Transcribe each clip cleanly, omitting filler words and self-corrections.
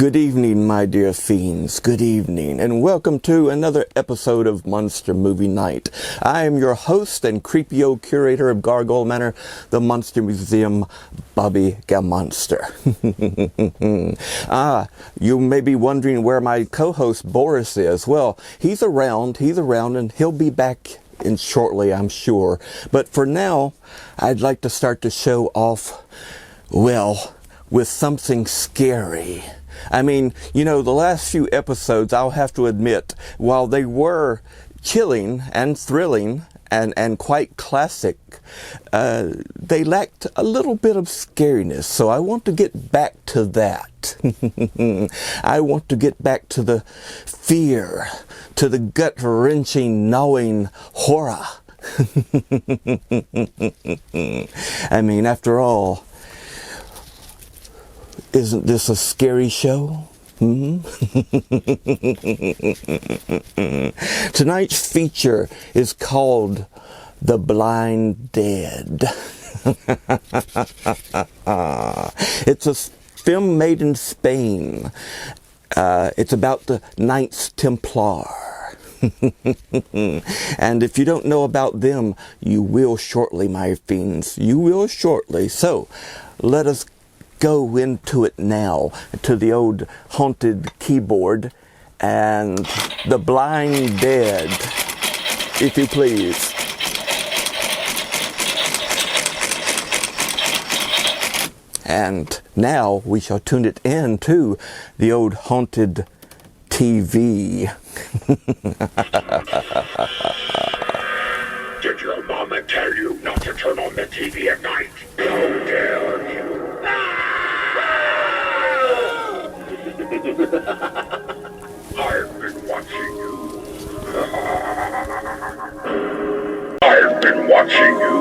Good evening, my dear fiends. Good evening, and welcome to another episode of Monster Movie Night. I am your host and creepy old curator of Gargoyle Manor, the Monster Museum, Bobby Gamonster. You may be wondering where my co-host Boris is. Well, he's around, and he'll be back in shortly, I'm sure. But for now, I'd like to start the show off, well, with something scary. I mean, you know, the last few episodes, I'll have to admit, while they were chilling and thrilling and quite classic, they lacked a little bit of scariness. So I want to get back to that. I want to get back to the fear, to the gut-wrenching, gnawing horror. I mean, after all, isn't this a scary show? Tonight's feature is called The Blind Dead. It's a film made in Spain. It's about the Knights Templar. And if you don't know about them, you will shortly, my fiends. You will shortly. So, let us go into it now, to the old haunted keyboard and The Blind Dead, if you please. And now we shall tune it in to the old haunted TV. Did your mama tell you not to turn on the TV at night? How dare you? I've been watching you. I've been watching you.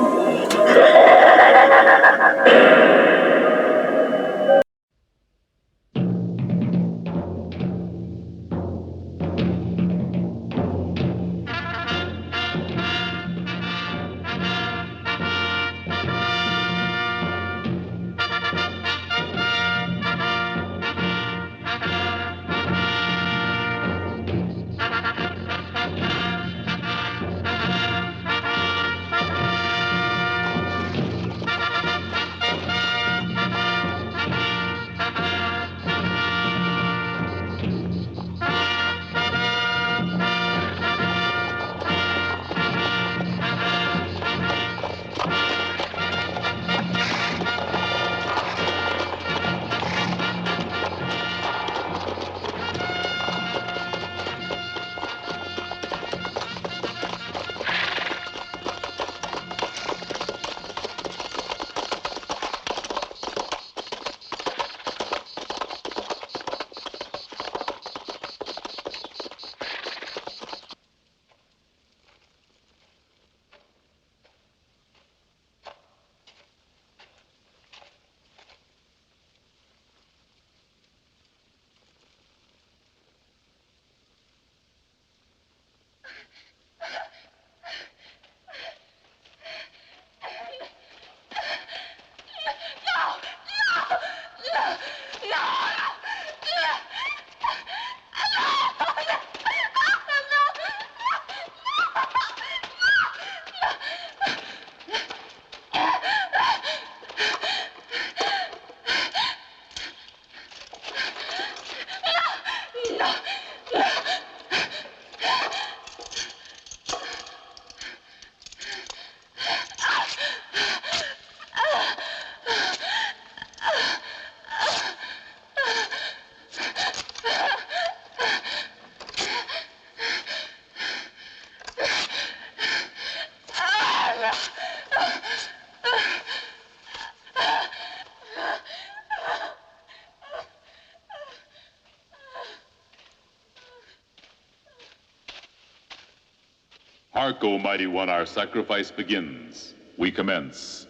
Hark, O mighty one, our sacrifice begins. We commence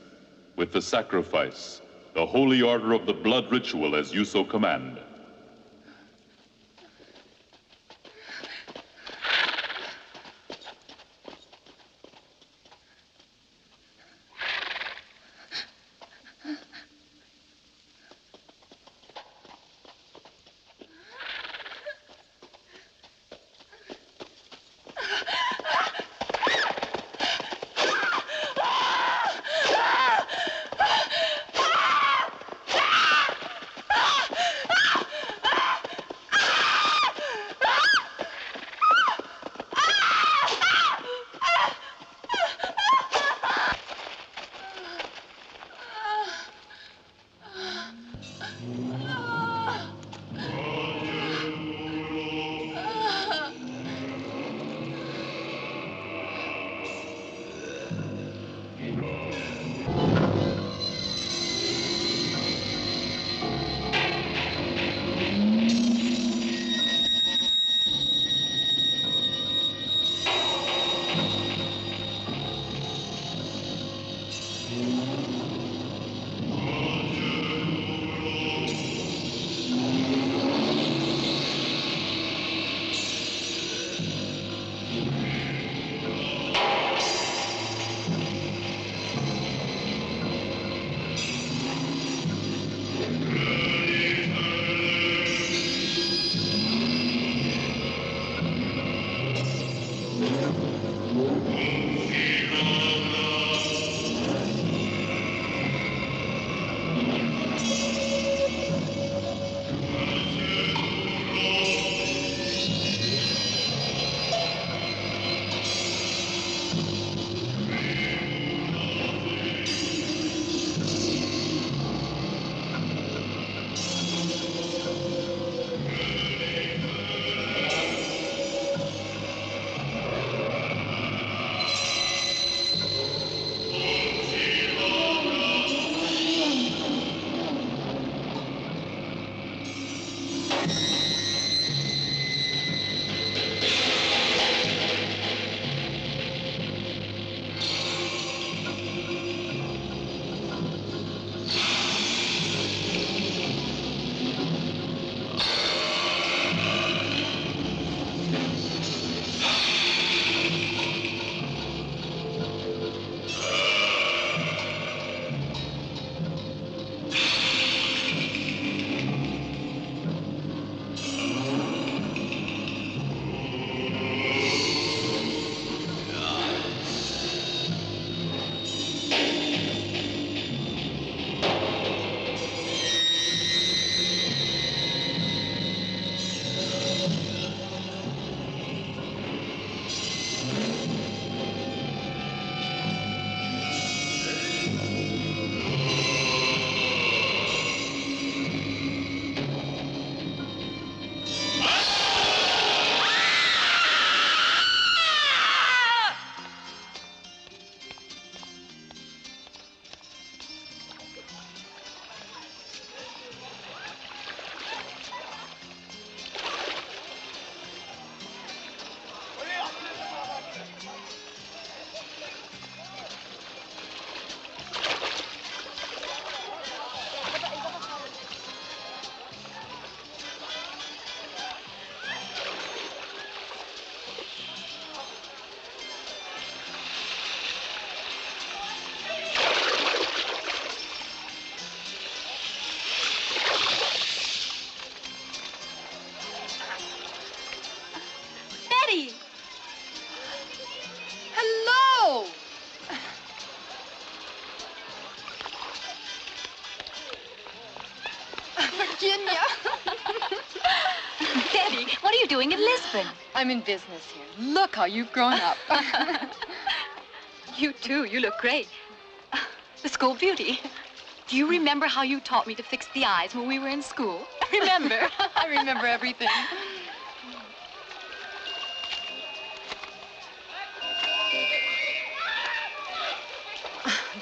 with the sacrifice, the holy order of the blood ritual as you so command. Virginia. Betty, what are you doing in Lisbon? I'm in business here. Look how you've grown up. You too. You look great. The school beauty. Do you remember how you taught me to fix the eyes when we were in school? Remember? I remember everything.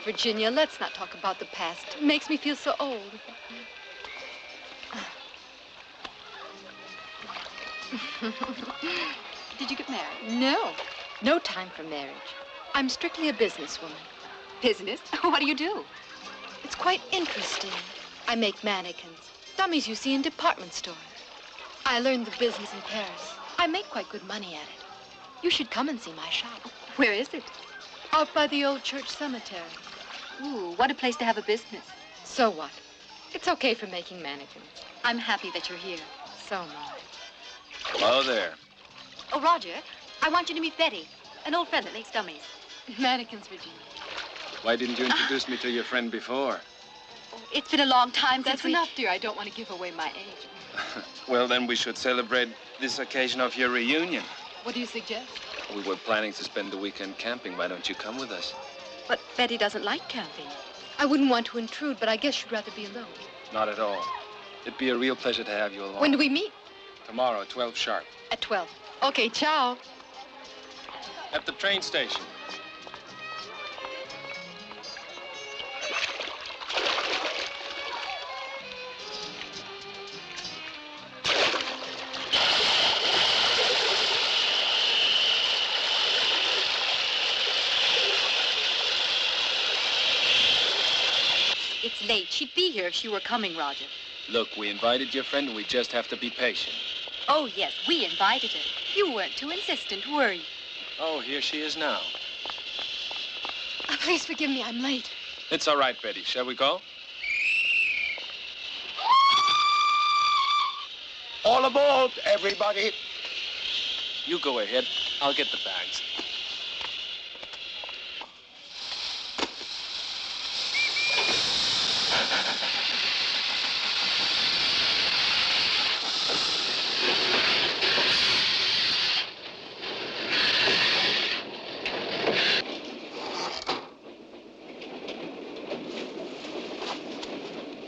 Virginia, let's not talk about the past. It makes me feel so old. Did you get married? No. No time for marriage. I'm strictly a businesswoman. Business? What do you do? It's quite interesting. I make mannequins. Dummies you see in department stores. I learned the business in Paris. I make quite good money at it. You should come and see my shop. Where is it? Out by the old church cemetery. Ooh, what a place to have a business. So what? It's okay for making mannequins. I'm happy that you're here. So am I. Hello there. Oh, Roger, I want you to meet Betty, an old friend that makes dummies. Mannequins, Virginia. Why didn't you introduce me to your friend before? It's been a long time That's since we... enough, dear. I don't want to give away my age. Well, then we should celebrate this occasion of your reunion. What do you suggest? We were planning to spend the weekend camping. Why don't you come with us? But Betty doesn't like camping. I wouldn't want to intrude, but I guess you'd rather be alone. Not at all. It'd be a real pleasure to have you along. When do we meet? Tomorrow at 12 sharp. At 12. Okay, ciao. At the train station. It's late. She'd be here if she were coming, Roger. Look, we invited your friend and we just have to be patient. Oh, yes, we invited her. You weren't too insistent, were you? Oh, here she is now. Oh, please forgive me, I'm late. It's all right, Betty. Shall we go? All aboard, everybody. You go ahead. I'll get the bags.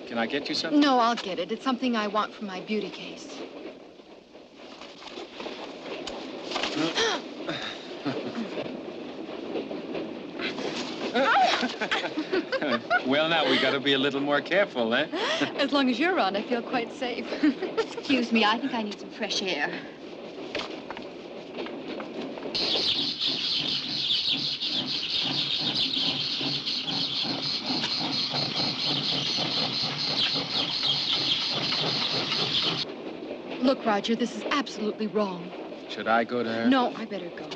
Can I get you something? No, I'll get it. It's something I want for my beauty case. Well, now, we got to be a little more careful, eh? As long as you're around, I feel quite safe. Excuse me, I think I need some fresh air. Look, Roger, this is absolutely wrong. Should I go to her? No, I better go.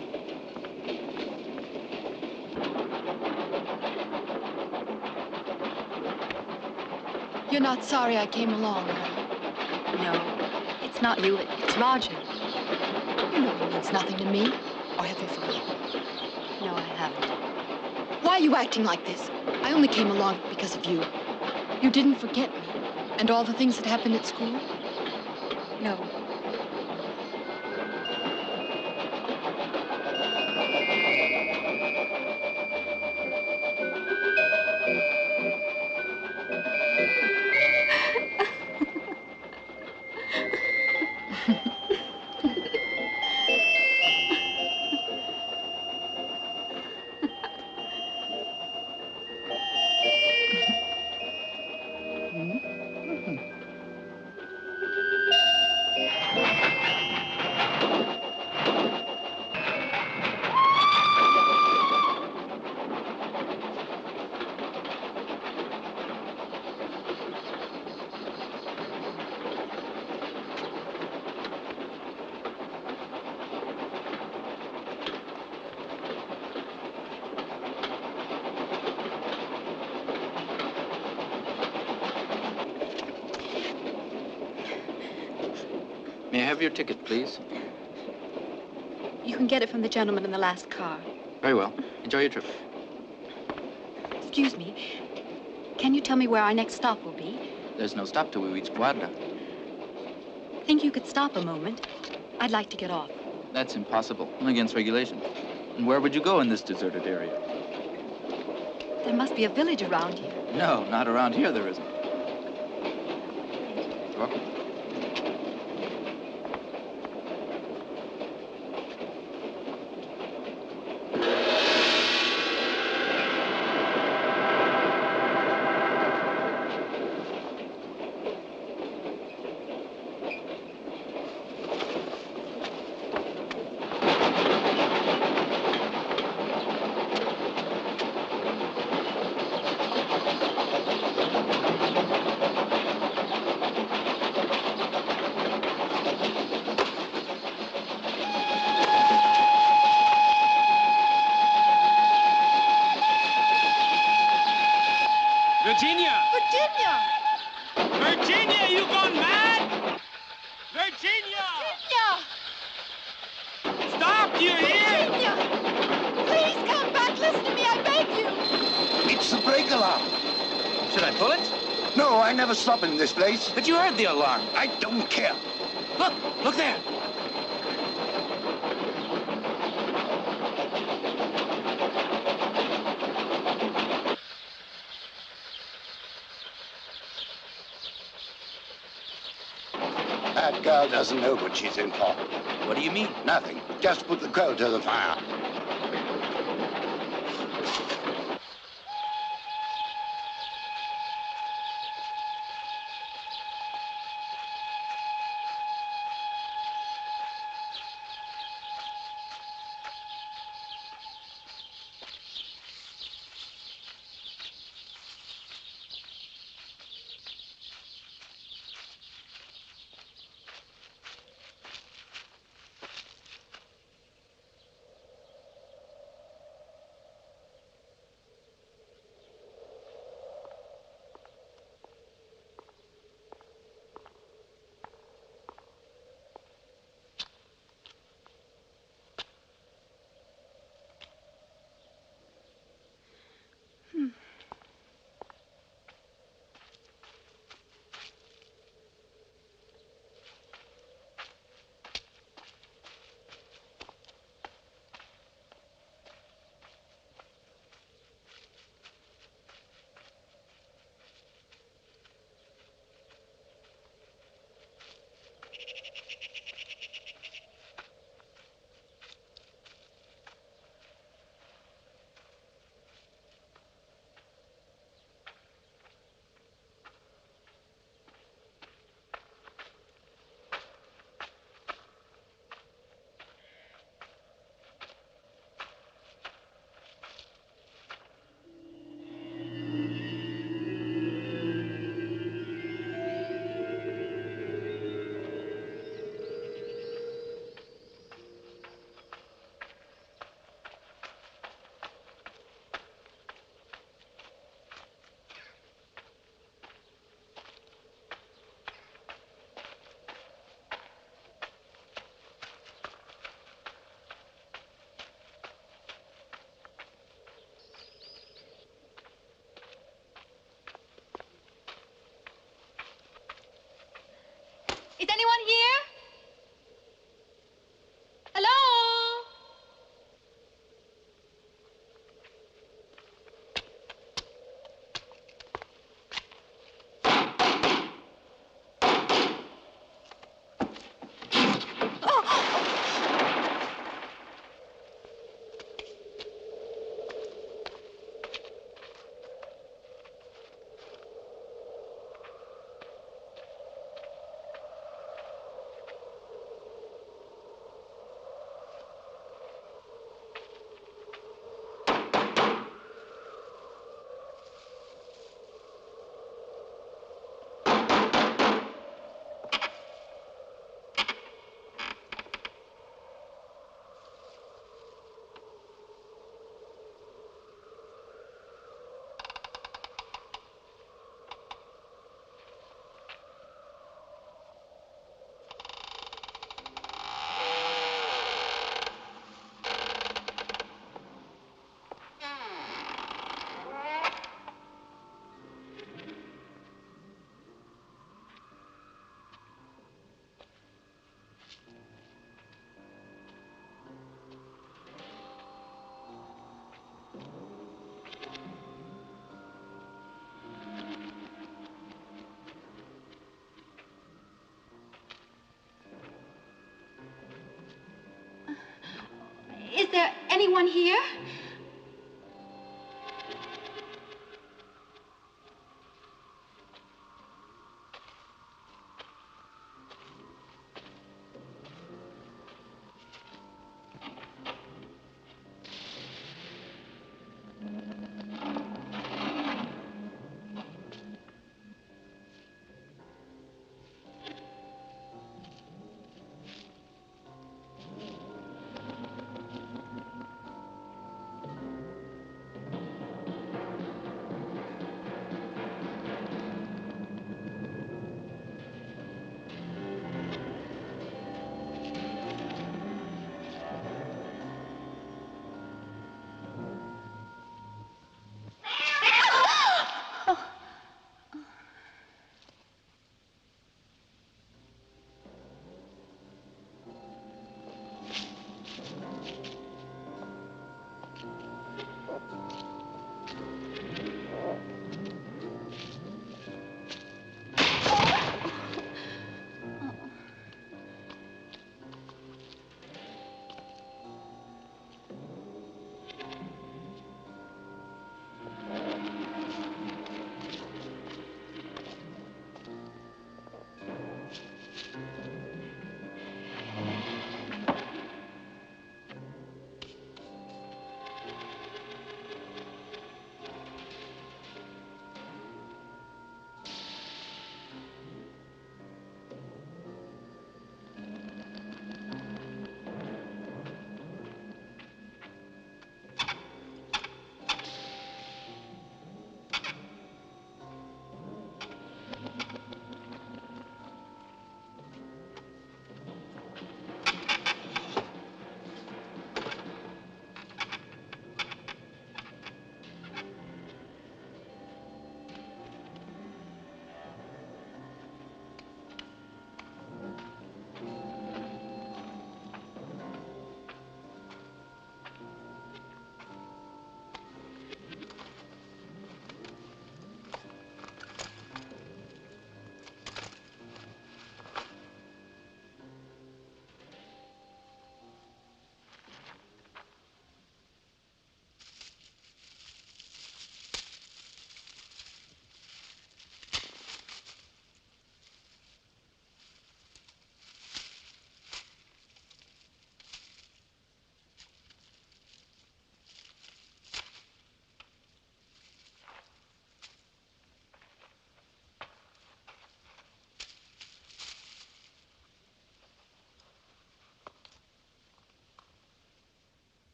You're not sorry I came along, huh? No, it's not you. It's Roger. You know he means nothing to me. Or have you forgotten? No, I haven't. Why are you acting like this? I only came along because of you. You didn't forget me. And all the things that happened at school? No. May I have your ticket, please? You can get it from the gentleman in the last car. Very well. Enjoy your trip. Excuse me. Can you tell me where our next stop will be? There's no stop till we reach Guarda. Think you could stop a moment? I'd like to get off. That's impossible. Against regulation. And where would you go in this deserted area? There must be a village around here. No, not around here there isn't. You're welcome. Virginia! Virginia! Virginia, you gone mad? Virginia! Virginia! Stop, you hear? Virginia! Please come back. Listen to me, I beg you. It's the break alarm. Should I pull it? No, I never stop in this place. But you heard the alarm. I don't care. Look there. That girl doesn't know what she's in for. What do you mean? Nothing. Just put the coal to the fire. Is anyone here? Hello? Is there anyone here?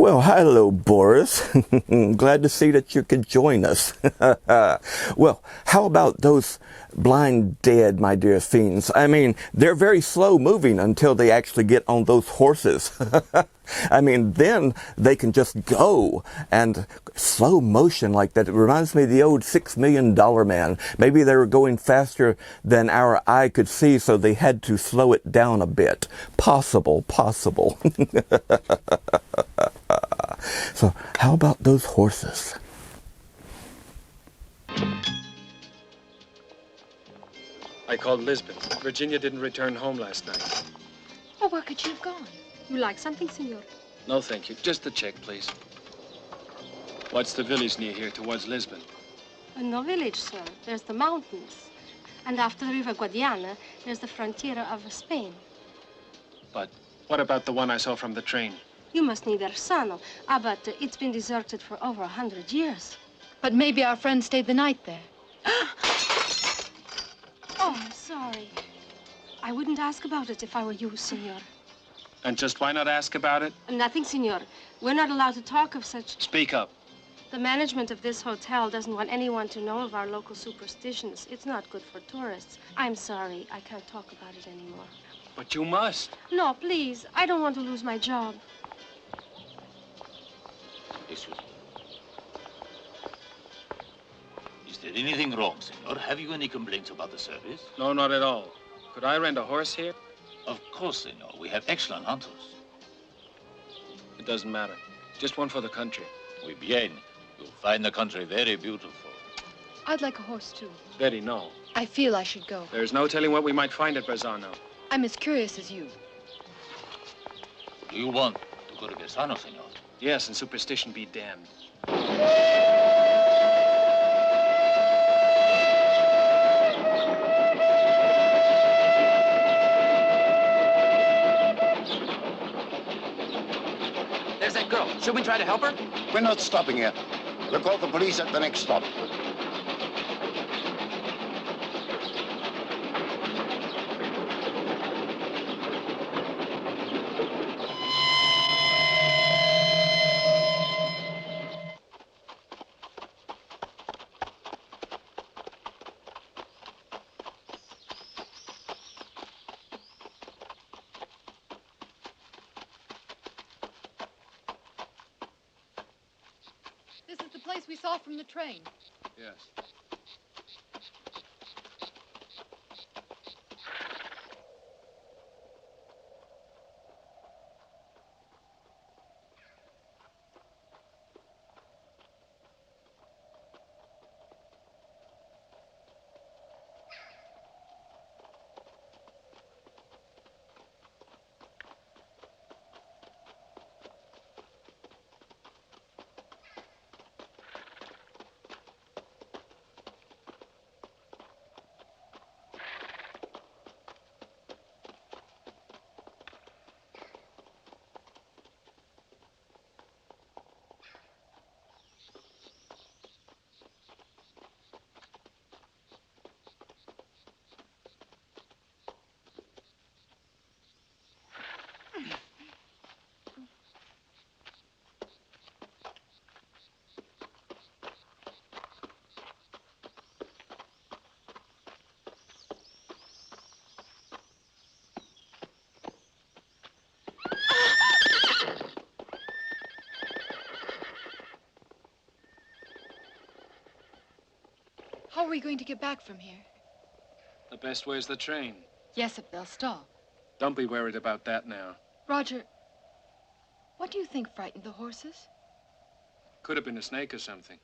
Well, hello, Boris. Glad to see that you could join us. Well, how about those blind dead, my dear fiends? I mean, they're very slow moving until they actually get on those horses. I mean, then they can just go, and slow motion like that. It reminds me of the old $6 Million Man. Maybe they were going faster than our eye could see, so they had to slow it down a bit. Possible. So, how about those horses? I called Lisbon. Virginia didn't return home last night. Oh, where could she have gone? You like something, senor? No, thank you. Just the check, please. What's the village near here towards Lisbon? No village, sir. There's the mountains. And after the River Guadiana, there's the frontier of Spain. But what about the one I saw from the train? You must need Ersano. But it's been deserted for over 100 years. But maybe our friend stayed the night there. Oh, I'm sorry. I wouldn't ask about it if I were you, senor. And just why not ask about it? Nothing, senor. We're not allowed to talk of such... Speak up. The management of this hotel doesn't want anyone to know of our local superstitions. It's not good for tourists. I'm sorry. I can't talk about it anymore. But you must. No, please. I don't want to lose my job. Excuse me. Is there anything wrong, senor? Have you any complaints about the service? No, not at all. Could I rent a horse here? Of course, senor. We have excellent hunters. It doesn't matter. Just one for the country. Muy bien. You'll find the country very beautiful. I'd like a horse, too. Betty, no. I feel I should go. There's no telling what we might find at Verzano. I'm as curious as you. Do you want to go to Versano, senor? Yes, and superstition be damned. There's that girl. Should we try to help her? We're not stopping here. We'll call the police at the next stop. This is the place we saw from the train. Yes. How are we going to get back from here? The best way is the train. Yes, if they'll stop. Don't be worried about that now. Roger, what do you think frightened the horses? Could have been a snake or something.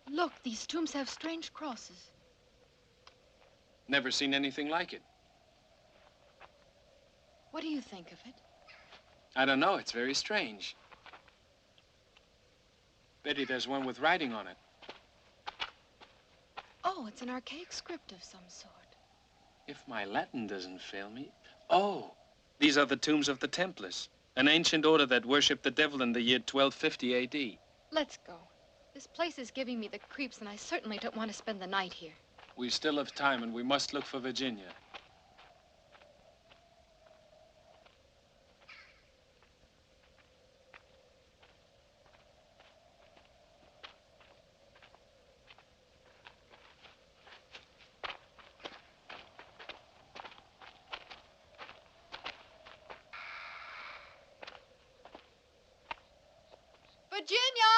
Look, these tombs have strange crosses. Never seen anything like it. What do you think of it? I don't know. It's very strange. Betty, there's one with writing on it. Oh, it's an archaic script of some sort. If my Latin doesn't fail me. Oh, these are the tombs of the Templars, an ancient order that worshipped the devil in the year 1250 A.D. Let's go. This place is giving me the creeps, and I certainly don't want to spend the night here. We still have time, and we must look for Virginia. Virginia!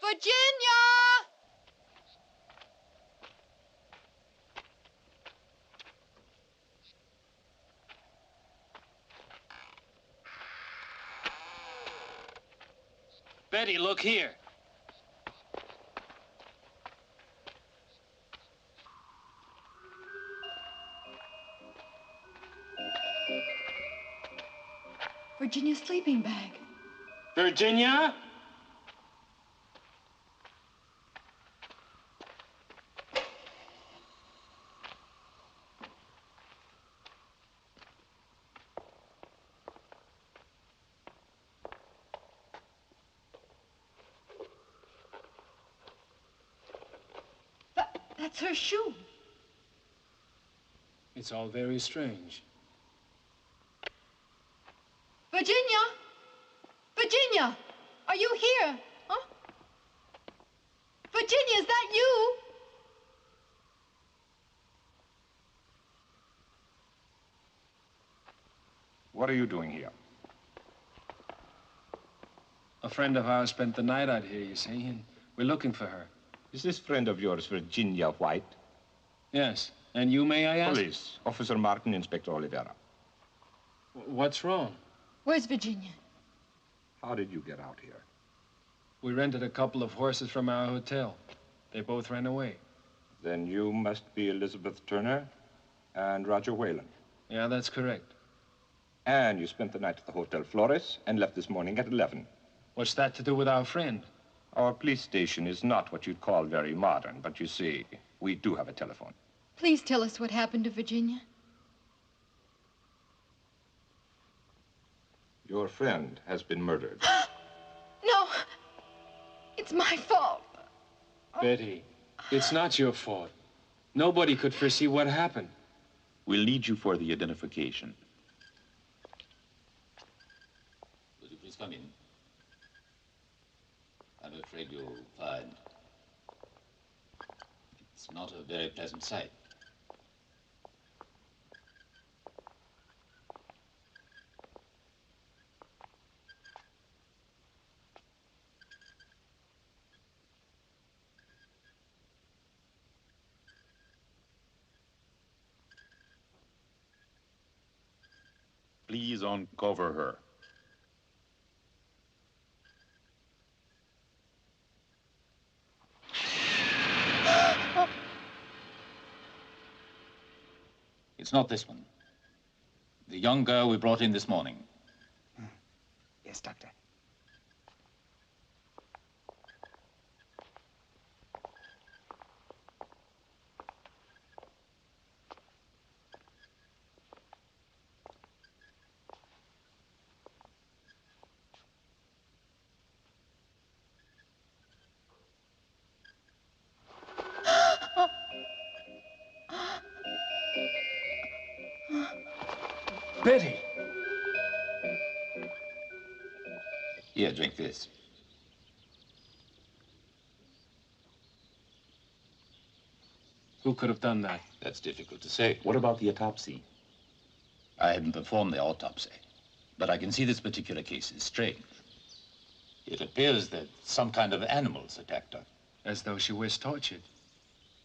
Virginia! Betty, look here. Virginia's sleeping bag. Virginia? That's her shoe. It's all very strange. Virginia! Virginia! Are you here? Huh? Virginia, is that you? What are you doing here? A friend of ours spent the night out here, you see, and we're looking for her. Is this friend of yours Virginia White? Yes. And you, may I ask? Police. Officer Martin, Inspector Oliveira. What's wrong? Where's Virginia? How did you get out here? We rented a couple of horses from our hotel. They both ran away. Then you must be Elizabeth Turner and Roger Whalen. Yeah, that's correct. And you spent the night at the Hotel Flores and left this morning at 11. What's that to do with our friend? Our police station is not what you'd call very modern, but you see, we do have a telephone. Please tell us what happened to Virginia. Your friend has been murdered. No! It's my fault. Betty, it's not your fault. Nobody could foresee what happened. We'll need you for the identification. Would you please come in? I'm afraid you'll find it's not a very pleasant sight. Please uncover her. It's not this one. The young girl we brought in this morning. Yes, Doctor. Betty! Here, drink this. Who could have done that? That's difficult to say. What about the autopsy? I haven't performed the autopsy, but I can see this particular case is strange. It appears that some kind of animals attacked her. As though she was tortured.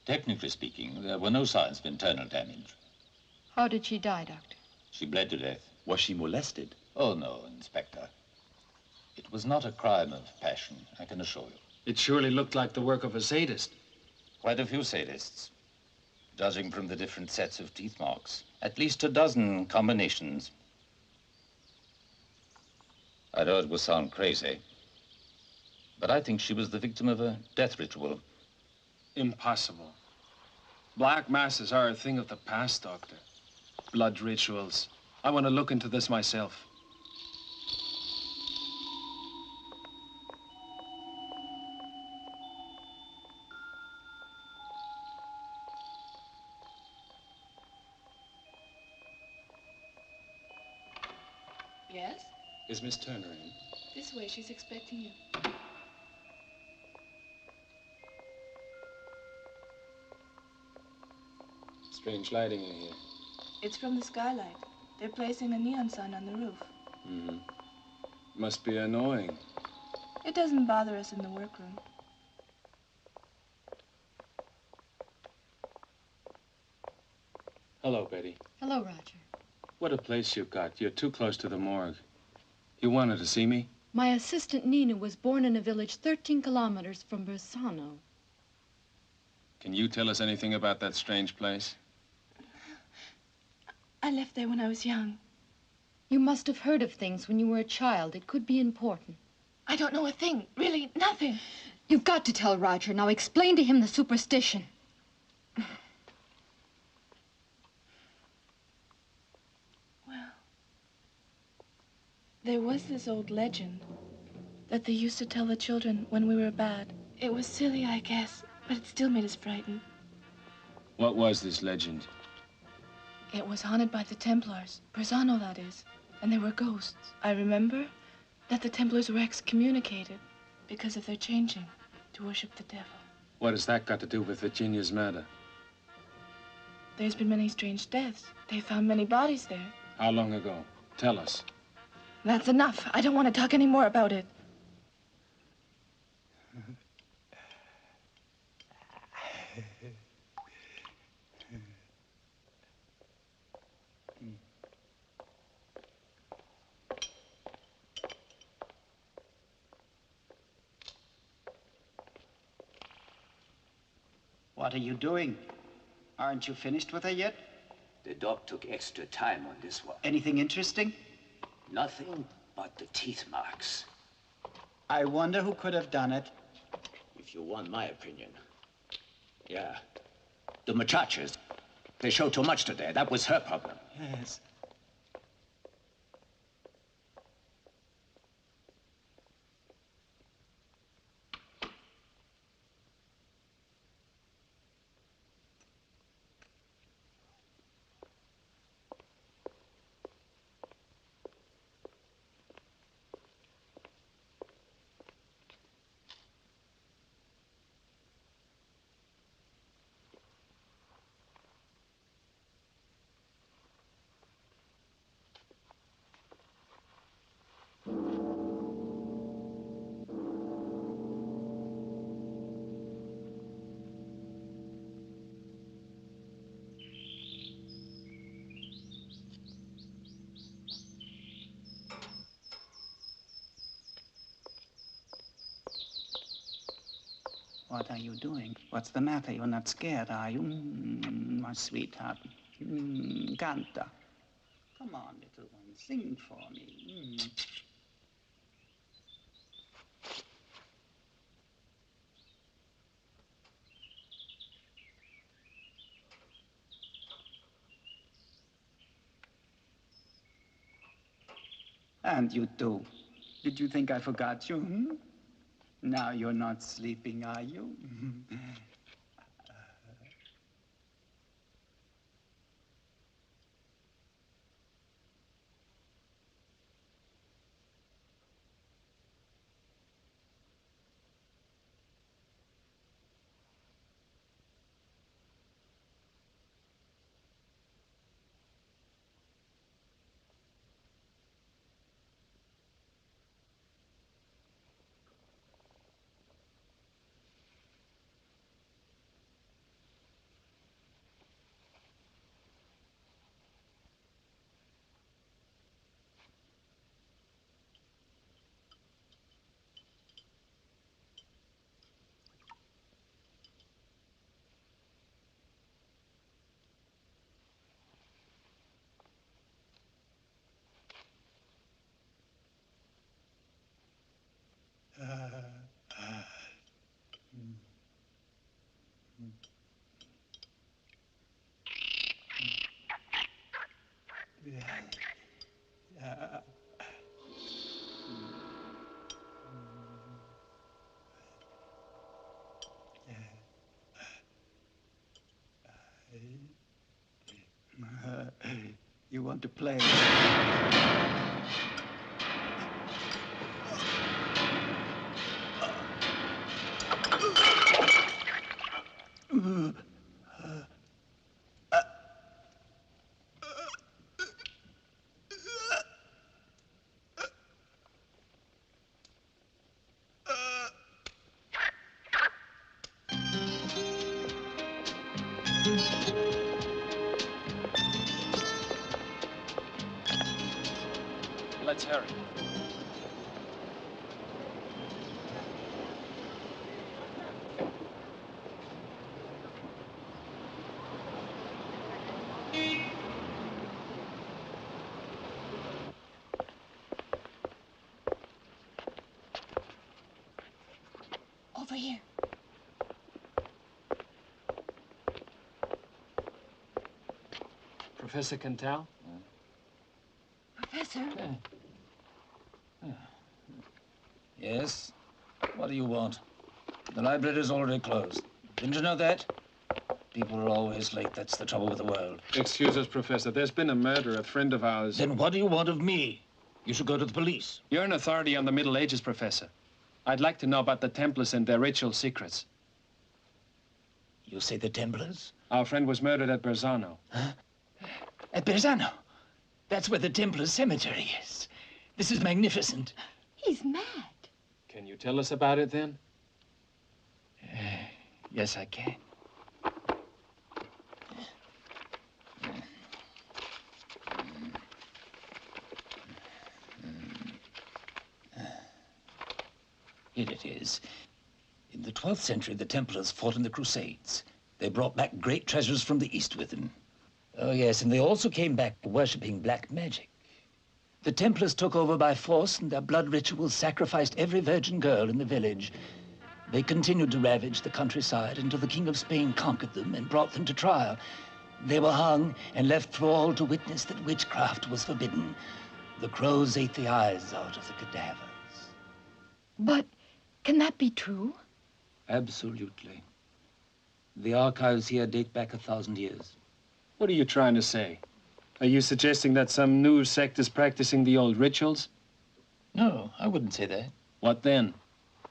Technically speaking, there were no signs of internal damage. How did she die, Doctor? She bled to death. Was she molested? Oh, no, Inspector. It was not a crime of passion, I can assure you. It surely looked like the work of a sadist. Quite a few sadists. Judging from the different sets of teeth marks. At least a dozen combinations. I know it will sound crazy, but I think she was the victim of a death ritual. Impossible. Black masses are a thing of the past, Doctor. Blood rituals. I want to look into this myself. Yes? Is Miss Turner in? This way, she's expecting you. Strange lighting in here. It's from the skylight. They're placing a neon sign on the roof. Mm-hmm. Must be annoying. It doesn't bother us in the workroom. Hello, Betty. Hello, Roger. What a place you've got. You're too close to the morgue. You wanted to see me? My assistant, Nina, was born in a village 13 kilometers from Bersano. Can you tell us anything about that strange place? I left there when I was young. You must have heard of things when you were a child. It could be important. I don't know a thing. Really, nothing. You've got to tell Roger. Now explain to him the superstition. Well, there was this old legend that they used to tell the children when we were bad. It was silly, I guess, but it still made us frightened. What was this legend? It was haunted by the Templars, Bersano, that is, and there were ghosts. I remember that the Templars were excommunicated because of their changing to worship the devil. What has that got to do with Virginia's murder? There's been many strange deaths. They found many bodies there. How long ago? Tell us. That's enough. I don't want to talk any more about it. What are you doing? Aren't you finished with her yet? The doc took extra time on this one. Anything interesting? Nothing but the teeth marks. I wonder who could have done it. If you want my opinion. Yeah. The muchachas. They showed too much today. That was her problem. Yes. What are you doing? What's the matter? You're not scared, are you? My sweetheart. Canta. Come on, little one. Sing for me. And you too. Did you think I forgot you? Now you're not sleeping, are you? You want to play? let's hurry. Over here. Professor Cantal? Professor? Yes? What do you want? The library's already closed. Didn't you know that? People are always late. That's the trouble with the world. Excuse us, Professor. There's been a murder. A friend of ours... Then what do you want of me? You should go to the police. You're an authority on the Middle Ages, Professor. I'd like to know about the Templars and their ritual secrets. You say the Templars? Our friend was murdered at Berzano. Huh? At Berzano? That's where the Templars' cemetery is. This is magnificent. He's mad. Can you tell us about it, then? Yes, I can. Here it is. In the 12th century, the Templars fought in the Crusades. They brought back great treasures from the East with them. Oh, yes, and they also came back worshipping black magic. The Templars took over by force, and their blood rituals sacrificed every virgin girl in the village. They continued to ravage the countryside until the King of Spain conquered them and brought them to trial. They were hung and left for all to witness that witchcraft was forbidden. The crows ate the eyes out of the cadavers. But can that be true? Absolutely. The archives here date back 1,000 years. What are you trying to say? Are you suggesting that some new sect is practicing the old rituals? No, I wouldn't say that. What then?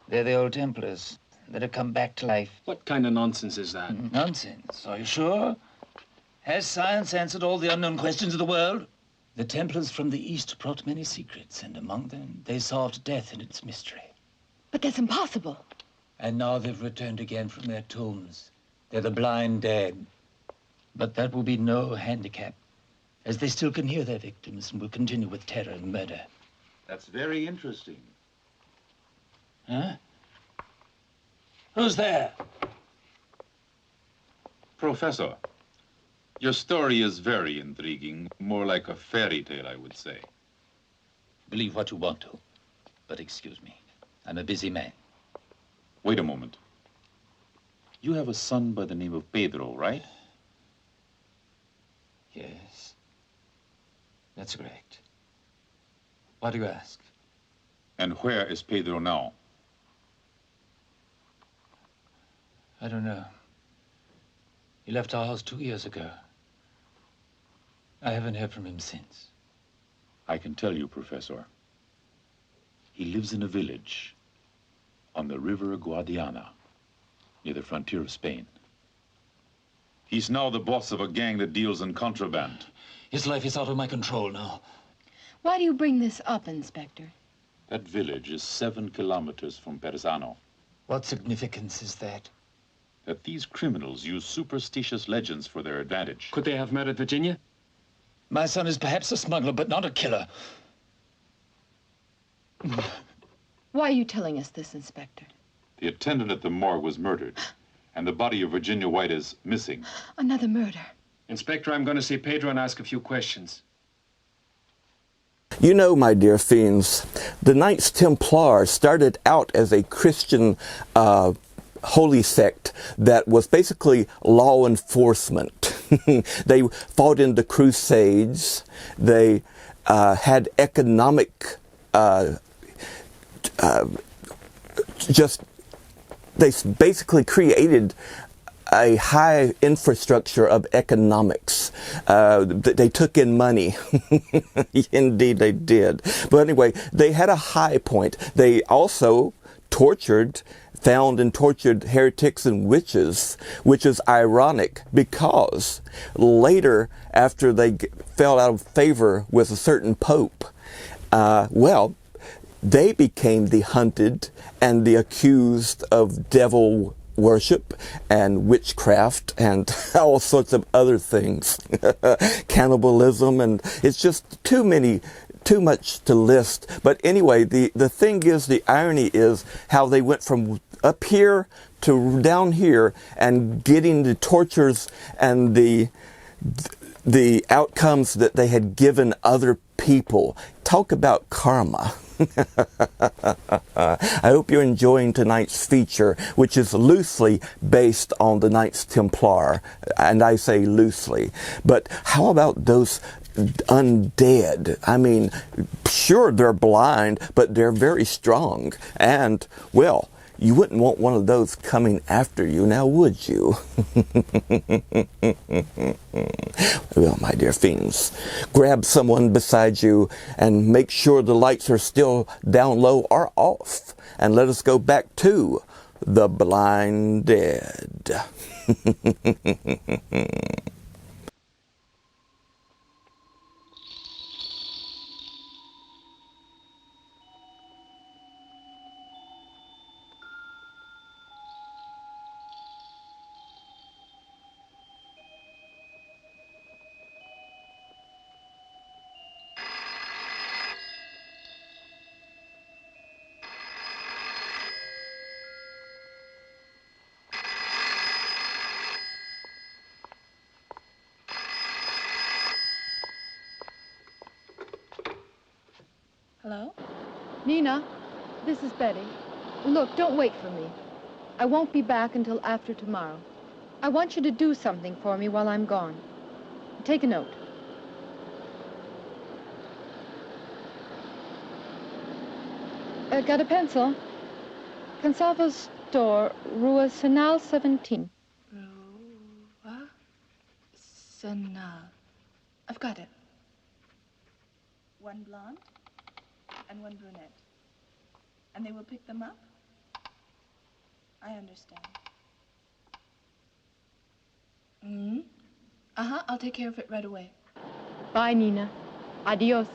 They're the old Templars that have come back to life. What kind of nonsense is that? Nonsense. Are you sure? Has science answered all the unknown questions of the world? The Templars from the East brought many secrets, and among them, they solved death and its mystery. But that's impossible. And now they've returned again from their tombs. They're the blind dead. But that will be no handicap, as they still can hear their victims and will continue with terror and murder. That's very interesting. Huh? Who's there? Professor, your story is very intriguing, more like a fairy tale, I would say. Believe what you want to, but excuse me. I'm a busy man. Wait a moment. You have a son by the name of Pedro, right? Yes. That's correct. Why do you ask? And where is Pedro now? I don't know. He left our house 2 years ago. I haven't heard from him since. I can tell you, Professor. He lives in a village on the River Guadiana, near the frontier of Spain. He's now the boss of a gang that deals in contraband. His life is out of my control now. Why do you bring this up, Inspector? That village is 7 kilometers from Berzano. What significance is that? That these criminals use superstitious legends for their advantage. Could they have murdered Virginia? My son is perhaps a smuggler, but not a killer. Why are you telling us this, Inspector? The attendant at the morgue was murdered, and the body of Virginia White is missing. Another murder. Inspector, I'm going to see Pedro and ask a few questions. You know, my dear fiends, the Knights Templar started out as a Christian holy sect that was basically law enforcement. They fought in the Crusades. They had economic they basically created a high infrastructure of economics. They took in money. Indeed they did. But anyway, they had a high point. They also found and tortured heretics and witches, which is ironic because later, after they fell out of favor with a certain pope, they became the hunted and the accused of devil worship and witchcraft and all sorts of other things. Cannibalism, and it's just too many too much to list. But anyway, the thing is, the irony is how they went from up here to down here and getting the tortures and the outcomes that they had given other people. Talk about karma. I hope you're enjoying tonight's feature, which is loosely based on the Knights Templar, and I say loosely. But how about those undead? I mean, sure, they're blind, but they're very strong. And, well, you wouldn't want one of those coming after you, now would you? Well, my dear fiends, grab someone beside you and make sure the lights are still down low or off. And let us go back to the blind dead. Hello? Nina, this is Betty. Look, don't wait for me. I won't be back until after tomorrow. I want you to do something for me while I'm gone. Take a note. Got a pencil? Consalvo's store, Rua Senal 17. Rua Senal. I've got it. One blonde and one brunette. And they will pick them up? I understand. I'll take care of it right away. Bye, Nina. Adios.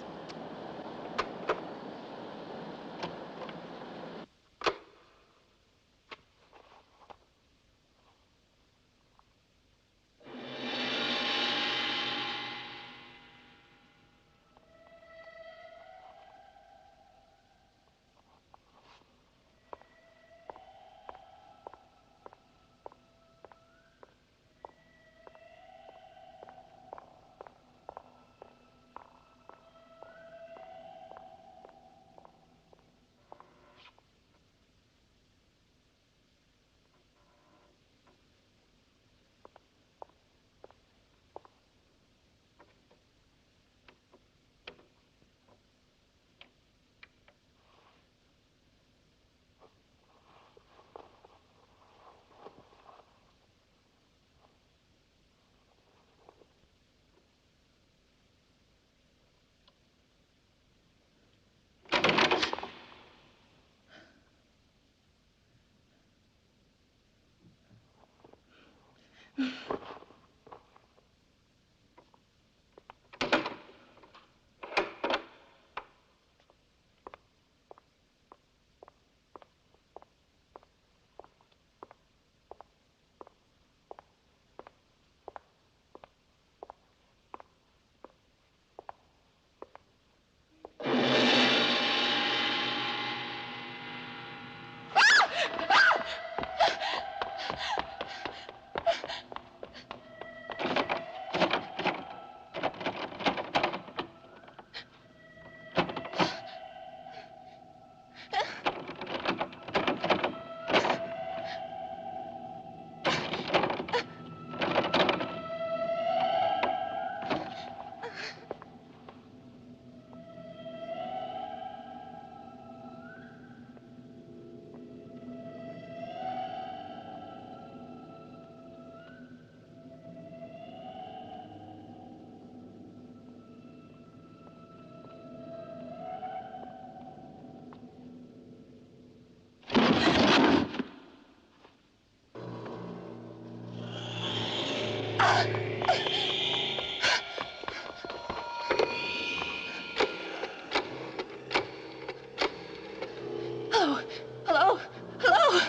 Hello? Hello? Hello?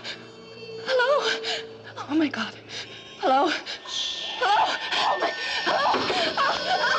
Hello? Oh, my God. Hello? Hello? Oh, my... Hello?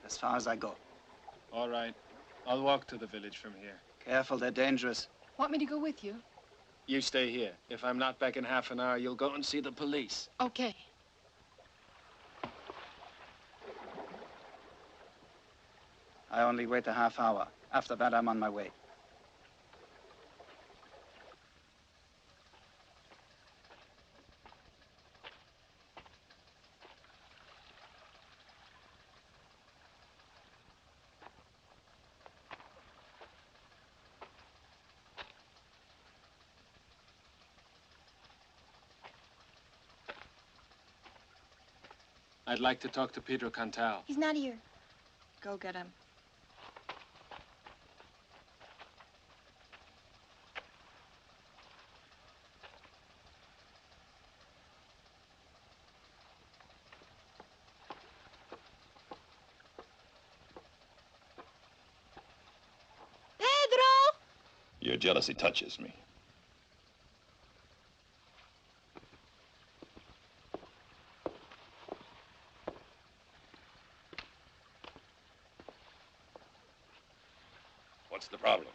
As far as I go. All right. I'll walk to the village from here. Careful, they're dangerous. Want me to go with you? You stay here. If I'm not back in half an hour, you'll go and see the police. Okay. I only wait a half hour. After that, I'm on my way. I'd like to talk to Pedro Cantal. He's not here. Go get him. Pedro! Your jealousy touches me. What's the problem?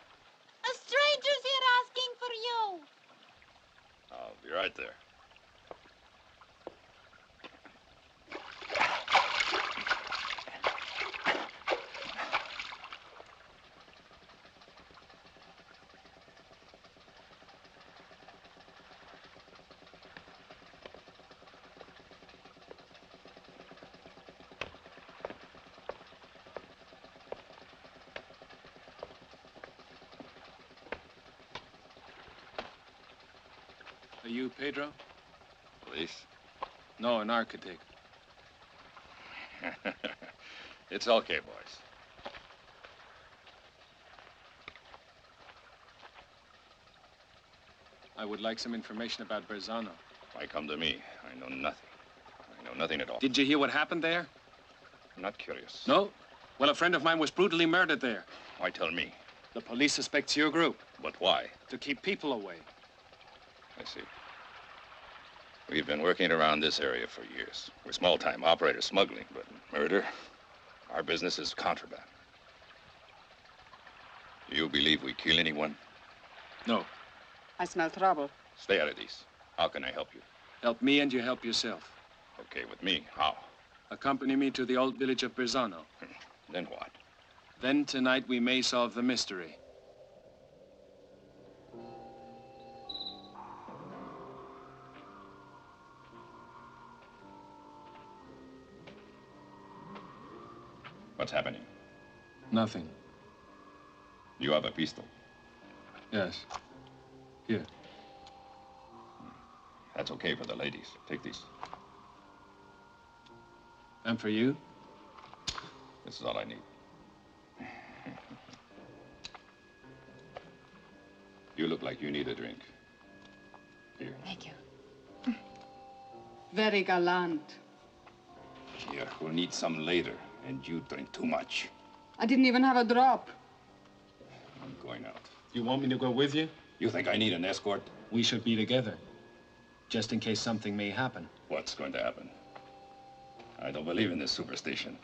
A stranger's here asking for you. I'll be right there. Are you Pedro? Police? No, an architect. It's okay, boys. I would like some information about Berzano. Why come to me? I know nothing. I know nothing at all. Did you hear what happened there? I'm not curious. No? Well, a friend of mine was brutally murdered there. Why tell me? The police suspects your group. But why? To keep people away. I see. We've been working around this area for years. We're small-time operators smuggling, but murder? Our business is contraband. Do you believe we kill anyone? No. I smell trouble. Stay out of these. How can I help you? Help me and you help yourself. Okay, with me. How? Accompany me to the old village of Berzano. Then what? Then tonight we may solve the mystery. What's happening? Nothing. You have a pistol. Yes. Here. That's okay for the ladies. Take these. And for you? This is all I need. You look like you need a drink. Here. Thank you. Very gallant. Here, we'll need some later, and you drink too much. I didn't even have a drop. I'm going out. You want me to go with you? You think I need an escort? We should be together, just in case something may happen. What's going to happen? I don't believe in this superstition.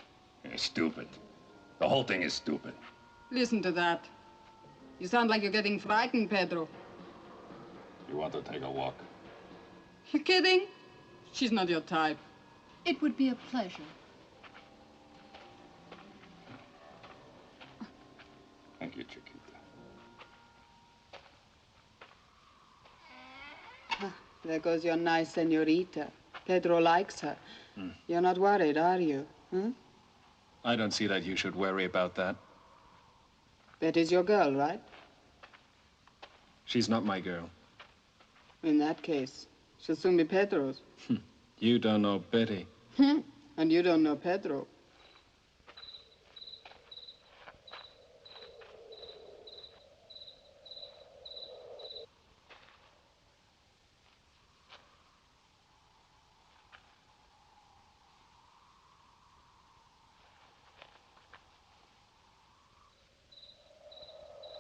It's stupid. The whole thing is stupid. Listen to that. You sound like you're getting frightened, Pedro. You want to take a walk? You kidding? She's not your type. It would be a pleasure. Thank you, Chiquita. There goes your nice senorita. Pedro likes her. You're not worried, are you? Hmm? I don't see that you should worry about that. That is your girl, right? She's not my girl. In that case, she'll soon be Pedro's. You don't know Betty. And you don't know Pedro.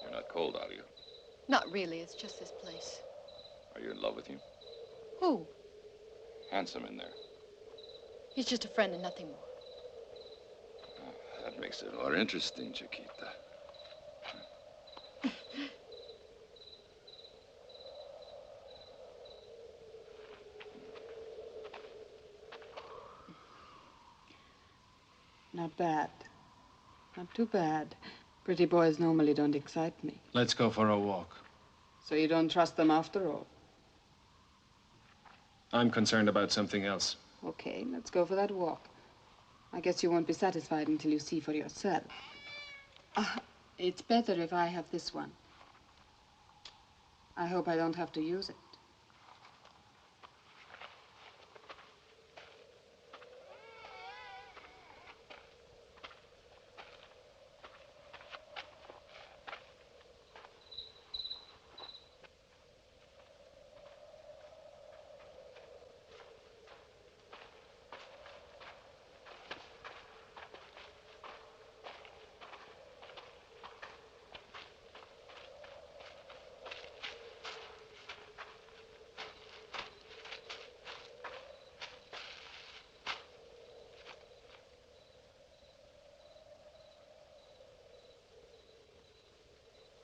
You're not cold, are you? Not really, it's just this place. Are you in love with him? Who? Handsome in there. He's just a friend and nothing more. That makes it more interesting, Chiquita. Not bad. Not too bad. Pretty boys normally don't excite me. Let's go for a walk. So you don't trust them after all? I'm concerned about something else. Okay, let's go for that walk. I guess you won't be satisfied until you see for yourself. It's better if I have this one. I hope I don't have to use it.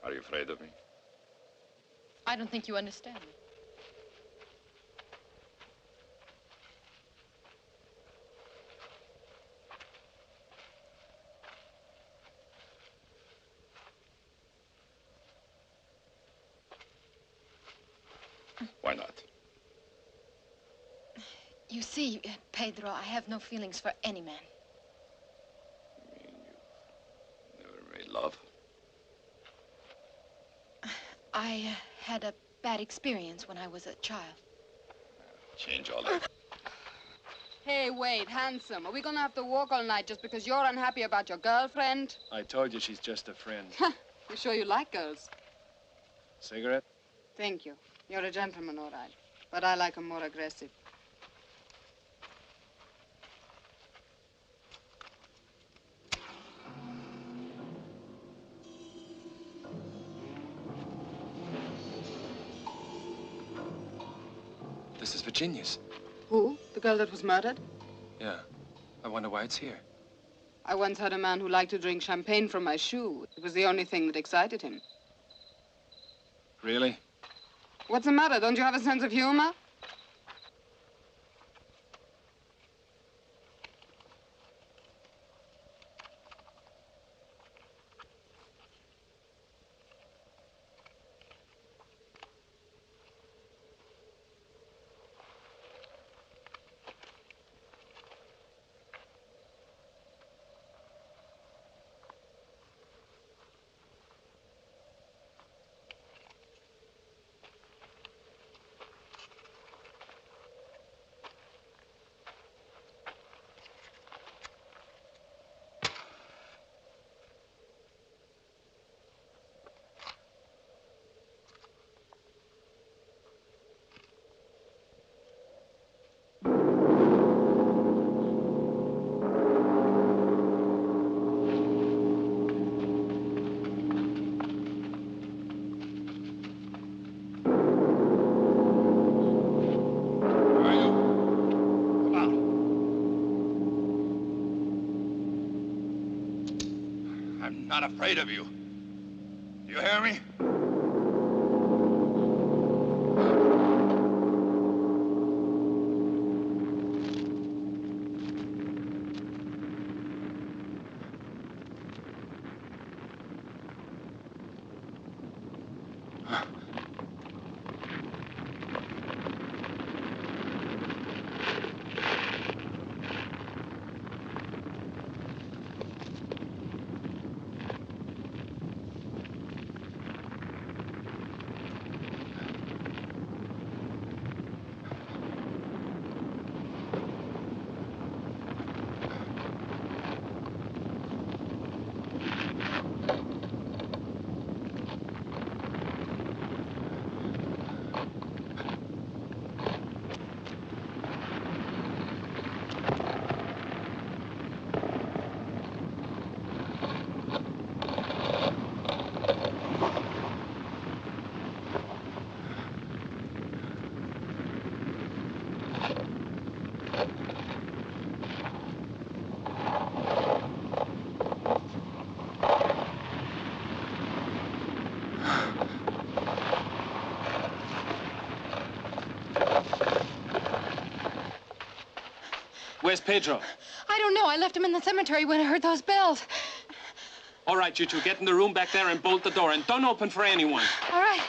Are you afraid of me? I don't think you understand me. Why not? You see, Pedro, I have no feelings for any man. You mean you've never made love? I had a bad experience when I was a child. Change all that. Hey, wait, handsome. Are we gonna have to walk all night just because you're unhappy about your girlfriend? I told you she's just a friend. You sure you like girls? Cigarette? Thank you. You're a gentleman, all right. But I like 'em more aggressive. This is Virginia's. Who? The girl that was murdered? Yeah. I wonder why it's here. I once had a man who liked to drink champagne from my shoe. It was the only thing that excited him. Really? What's the matter? Don't you have a sense of humor? not afraid of you. Do you hear me? Where's Pedro? I don't know. I left him in the cemetery when I heard those bells. All right, you two, get in the room back there and bolt the door, and don't open for anyone. All right.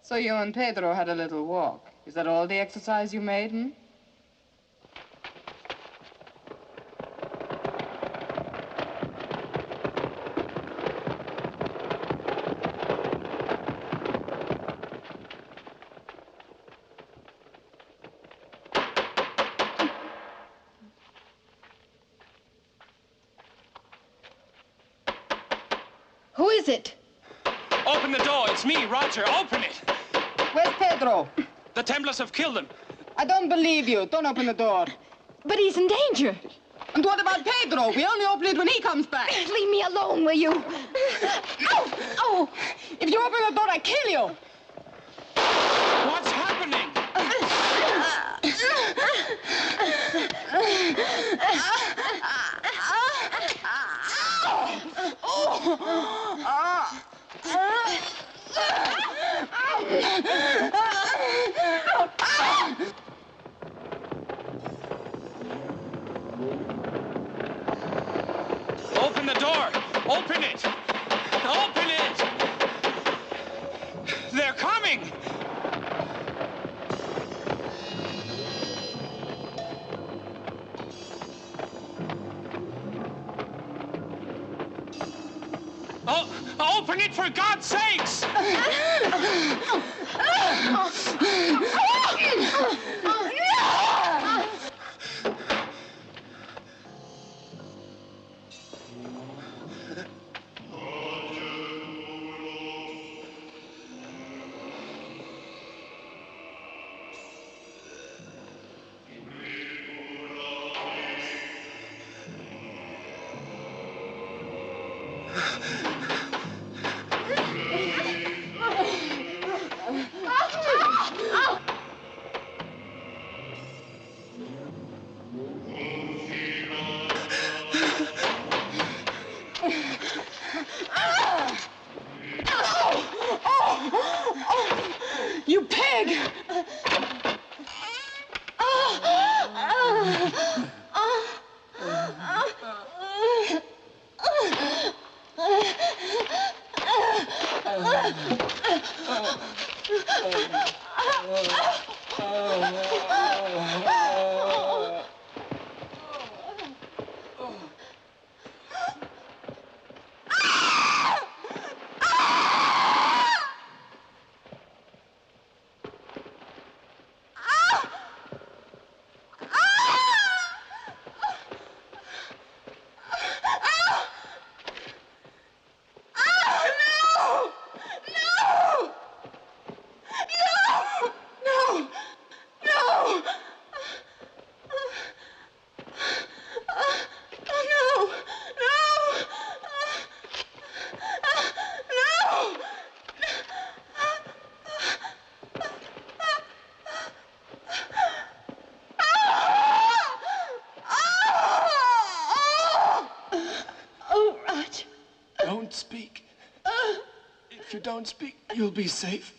So you and Pedro had a little walk. Is that all the exercise you made, hmm? Who is it? Open the door. It's me, Roger. Open it. Where's Pedro? The Templars have killed him. I don't believe you. Don't open the door. But he's in danger. And what about Pedro? We only open it when he comes back. Leave me alone, will you? No! Oh! If you open the door, I kill you. What's happening? Open the door! Open it! Open it! They're coming! Oh, open it for God's sakes! You pig! Don't speak. If you don't speak, you'll be safe.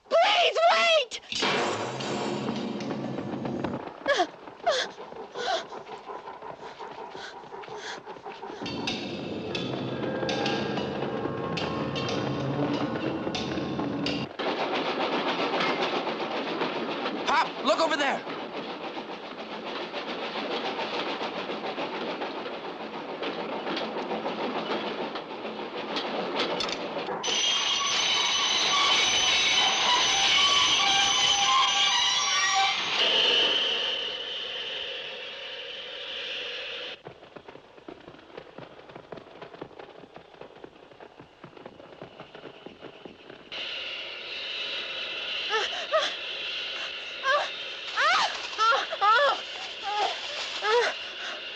Please wait! Pop, look over there.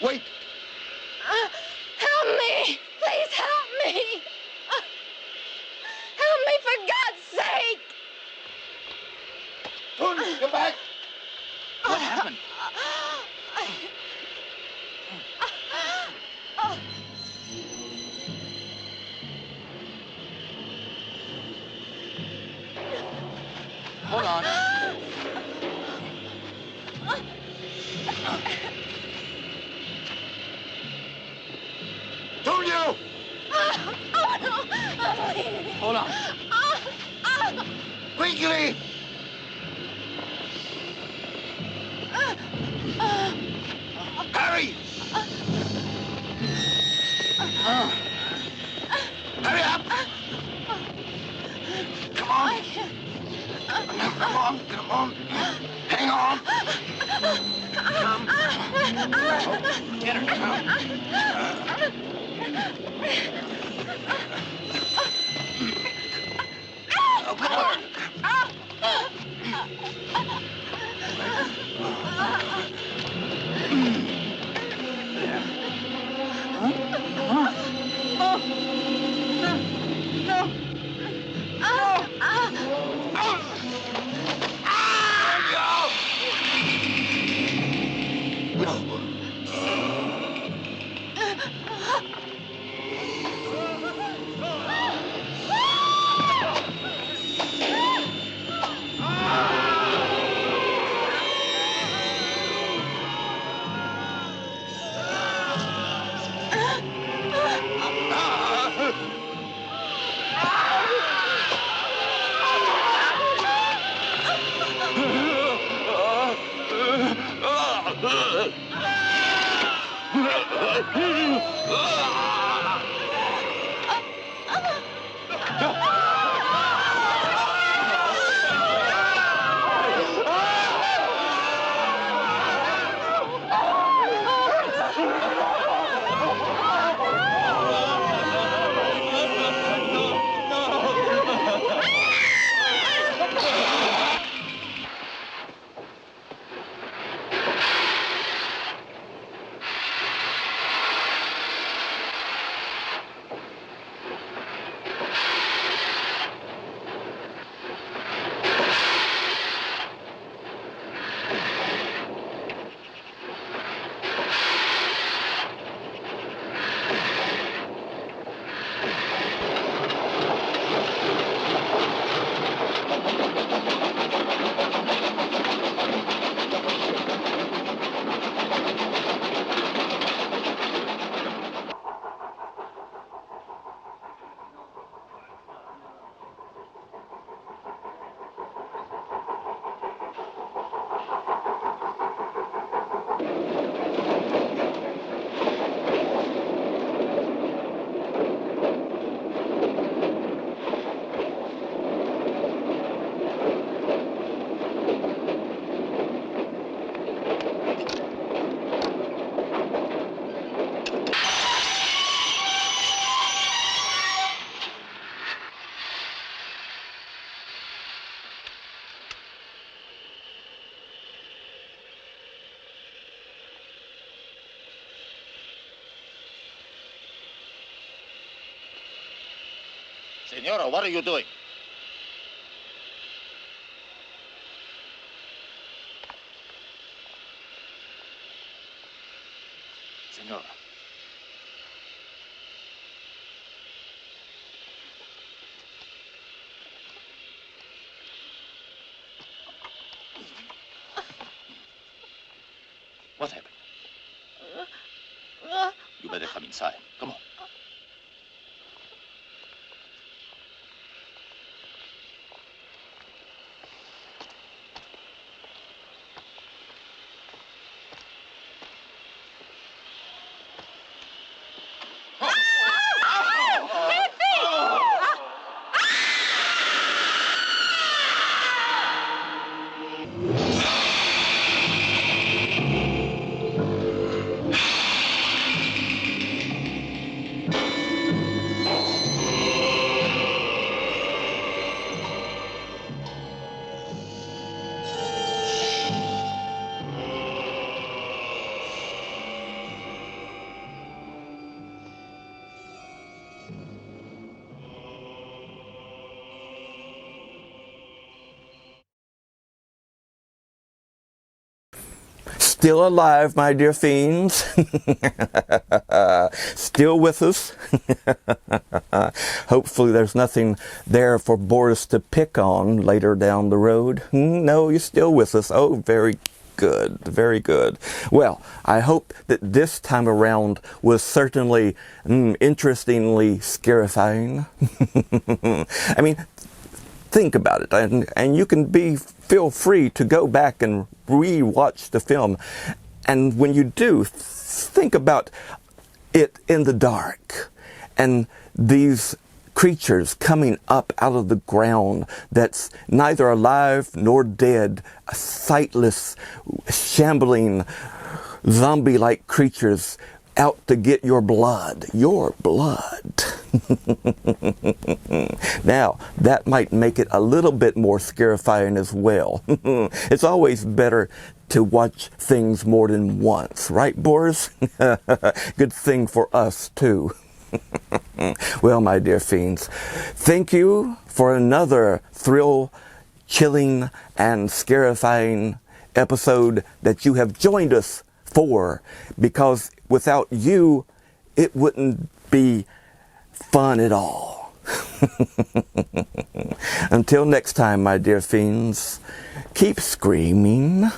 Wait! Help me! Please help me! Help me for God's sake! Tony, come back! What happened? Hold on. Tonio! Oh, no! Hold on. Quickly! Hurry! Hurry up! Come on! I can't. Come on, come on! Hang on! Come. Get her. Oh, come on! Senora, what are you doing? Senora. You better come inside. Come on. Still alive, my dear fiends. Still with us. Hopefully there's nothing there for Boris to pick on later down the road. No, you're still with us. Oh, very good. Very good. Well, I hope that this time around was certainly interestingly scarifying. I mean, think about it, and you can feel free to go back and re-watch the film, and when you do, think about it in the dark and these creatures coming up out of the ground that's neither alive nor dead, sightless, shambling, zombie-like creatures out to get your blood. Your blood. Now, that might make it a little bit more scarifying as well. It's always better to watch things more than once, right, Boris? Good thing for us, too. Well, my dear fiends, thank you for another thrill-chilling and scarifying episode that you have joined us for, because without you, it wouldn't be fun at all. Until next time, my dear fiends, keep screaming.